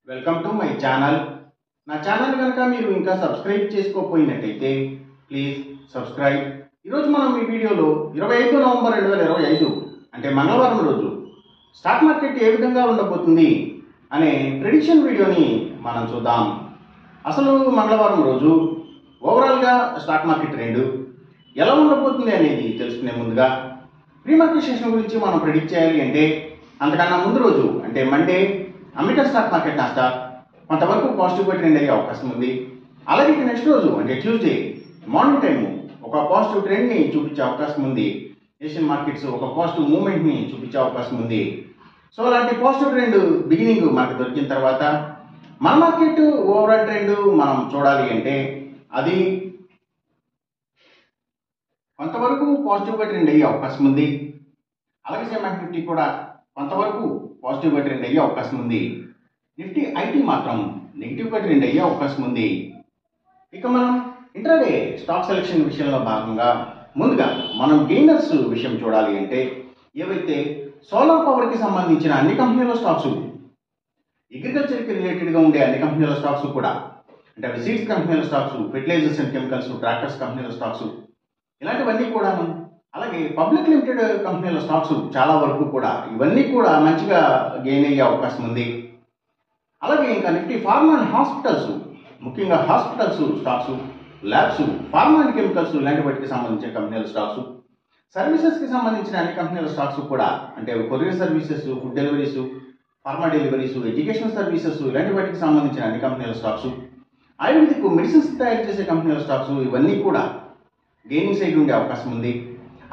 Welcome to my channel. నా channel కనుక మీరు ఇంకా సబ్స్క్రైబ్ చేసుకోకపోయినట్టయితే ప్లీజ్ సబ్స్క్రైబ్. ఈరోజు మనం ఈ వీడియోలో 25 నవంబర్ 2025 అంటే మంగళవారం రోజు స్టాక్ మార్కెట్ ఏ విధంగా ఉండబోతుంది అనే ప్రెడిక్షన్ వీడియోని మనం చూద్దాం. అసలు మంగళవారం రోజు ఓవరాల్గా స్టాక్ మార్కెట్ ట్రెండ్ ఎలా ఉండబోతుంది అనేది తెలుసుకునే ముందుగా ప్రీ మార్కెట్ సెషన్ గురించి మనం ప్రెడిక్ట్ చేయాలి అంటే అంతకన్నా ముందు రోజు అంటే Monday American stock market Nasdaq కొంతవరకు పాజిటివ్గా ట్రెండ్ అయ్యే అవకాశం ఉంది. అలాగే నెక్స్ట్ రోజు అంటే ట్యూస్డే మార్నింగ్ టైం ఒక పాజిటివ్ ట్రెండ్ని చూపించే అవకాశం ఉంది. ఏషియన్ మార్కెట్స్ ఒక పాజిటివ్ మూవ్మెంట్ని చూపించే అవకాశం ఉంది. సో అలాంటి పాజిటివ్ ట్రెండ్ బిగినింగ్ మనకు దొరికిన తర్వాత మన మార్కెట్ ఓవరాల్ ట్రెండ్ మనం చూడాలి అంటే అది కొంతవరకు పాజిటివ్గా ట్రెండ్ అయ్యే అవకాశం ఉంది. అలాగే సేమ్ నిఫ్టీ కూడా కొంతవరకు పాజిటివ్గా ట్రెండ్ అయ్యే అవకాశం ఉంది. నిఫ్టీ ఐటీ మాత్రం నెగిటివ్గా ట్రెండ్ అయ్యే అవకాశం ఉంది. ఇక మనం ఇంట్రాడే స్టాక్ సెలెక్షన్ విషయంలో భాగంగా ముందుగా మనం గెయినర్స్ విషయం చూడాలి అంటే ఏవైతే సోలార్ పవర్కి సంబంధించిన అన్ని కంపెనీల స్టాక్స్, అగ్రికల్చర్కి రిలేటెడ్గా ఉండే అన్ని కంపెనీల స్టాక్స్ కూడా అంటే అవి సీడ్స్ కంపెనీల stocks, fertilisers and chemicals, tractors కంపెనీల స్టాక్స్ ఇలాంటివన్నీ కూడాను, అలాగే పబ్లిక్ లిమిటెడ్ కంపెనీల స్టాక్స్ చాలా వరకు కూడా ఇవన్నీ కూడా మంచిగా గెయిన్ అయ్యే అవకాశం ఉంది. అలాగే ఇంకా నిఫ్టీ ఫార్మా అండ్ హాస్పిటల్స్, ముఖ్యంగా hospitals stocks, labs, pharma and chemicals ఇలాంటి వాటికి సంబంధించిన కంపెనీల స్టాక్స్, సర్వీసెస్కి సంబంధించిన అన్ని కంపెనీల స్టాక్స్ కూడా అంటే courier services, food deliveries, pharma deliveries, education services ఇలాంటి వాటికి సంబంధించిన అన్ని కంపెనీల స్టాక్స్, ఆయుర్వేదిక్ మెడిసిన్స్ తయారు చేసే కంపెనీల స్టాక్స్ ఇవన్నీ కూడా గెయినింగ్ సైడ్ ఉండే అవకాశం ఉంది.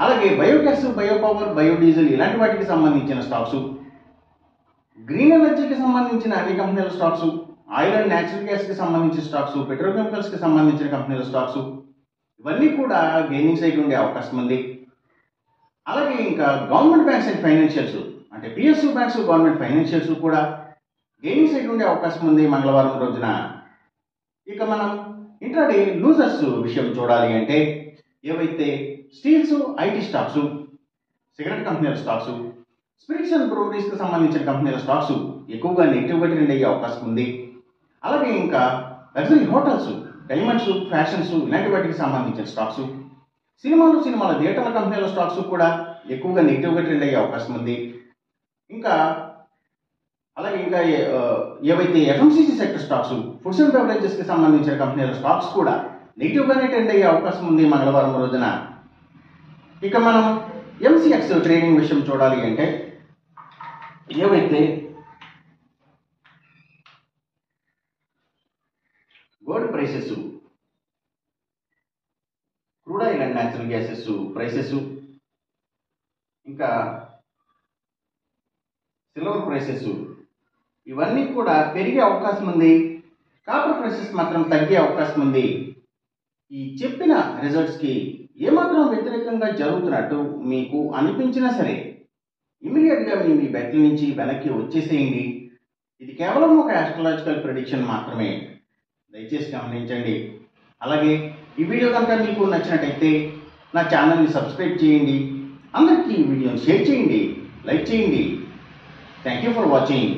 అలాగే బయోగ్యాస్, బయోపవర్, బయోడీజిల్ ఇలాంటి వాటికి సంబంధించిన స్టాక్స్, గ్రీన్ ఎనర్జీకి సంబంధించిన అన్ని కంపెనీల స్టాక్స్, ఆయిల్ అండ్ న్యాచురల్ గ్యాస్కి సంబంధించిన స్టాక్స్, పెట్రోకెమికల్స్కి సంబంధించిన కంపెనీల స్టాక్స్ ఇవన్నీ కూడా గెయినింగ్ సైడ్ ఉండే అవకాశం ఉంది. అలాగే ఇంకా గవర్నమెంట్ బ్యాంక్స్ అండ్ ఫైనాన్షియల్స్ అంటే పిఎస్యూ బ్యాంక్స్, గవర్నమెంట్ ఫైనాన్షియల్స్ కూడా గెయినింగ్ సైడ్ ఉండే అవకాశం ఉంది మంగళవారం రోజున. ఇక మనం ఇంట్రాడే లూజర్స్ విషయం చూడాలి అంటే ఏవైతే స్టీల్స్, ఐటీ స్టాక్స్, సిగరెట్ కంపెనీల స్టాక్స్, స్పిరిట్స్ అండ్ బ్రూవరీస్కి సంబంధించిన కంపెనీల స్టాక్స్ ఎక్కువగా నెగిటివ్గా ట్రెండ్ అయ్యే అవకాశం ఉంది. అలాగే ఇంకా లగ్జరీ హోటల్స్, డైమండ్స్, ఫ్యాషన్స్ ఇలాంటి వాటికి సంబంధించిన స్టాక్స్, సినిమాల థియేటర్ల కంపెనీల స్టాక్స్ కూడా ఎక్కువగా నెగిటివ్గా ట్రెండ్ అయ్యే అవకాశం ఉంది. ఇంకా అలాగే ఇంకా ఏవైతే FMCG sector stocks, foods and బెవరేజెస్కి సంబంధించిన కంపెనీల స్టాక్స్ కూడా నెగిటివ్గానే ట్రెండ్ అయ్యే అవకాశం ఉంది మంగళవారం రోజున. ఇక మనం ఎంసీఎక్స్ ట్రేడింగ్ విషయం చూడాలి అంటే ఏవైతే gold prices, crude oil and natural gases prices, ఇంకా సిల్వర్ ప్రైసెస్ ఇవన్నీ కూడా పెరిగే అవకాశం ఉంది. కాపర్ ప్రైసెస్ మాత్రం తగ్గే అవకాశం ఉంది. ఈ చెప్పిన రిజల్ట్స్కి ఏమాత్రం వ్యతిరేకంగా జరుగుతున్నట్టు మీకు అనిపించినా సరే ఇమీడియట్గా మీ బెట్ల నుంచి వెనక్కి వచ్చేసేయండి. ఇది కేవలం ఒక ఆస్ట్రాలజికల్ ప్రెడిక్షన్ మాత్రమే, దయచేసి గమనించండి. అలాగే ఈ వీడియో కనుక మీకు నచ్చినట్టయితే నా ఛానల్ని సబ్స్క్రైబ్ చేయండి, అందరికీ ఈ వీడియోని షేర్ చేయండి, లైక్ చేయండి. Thank you for watching.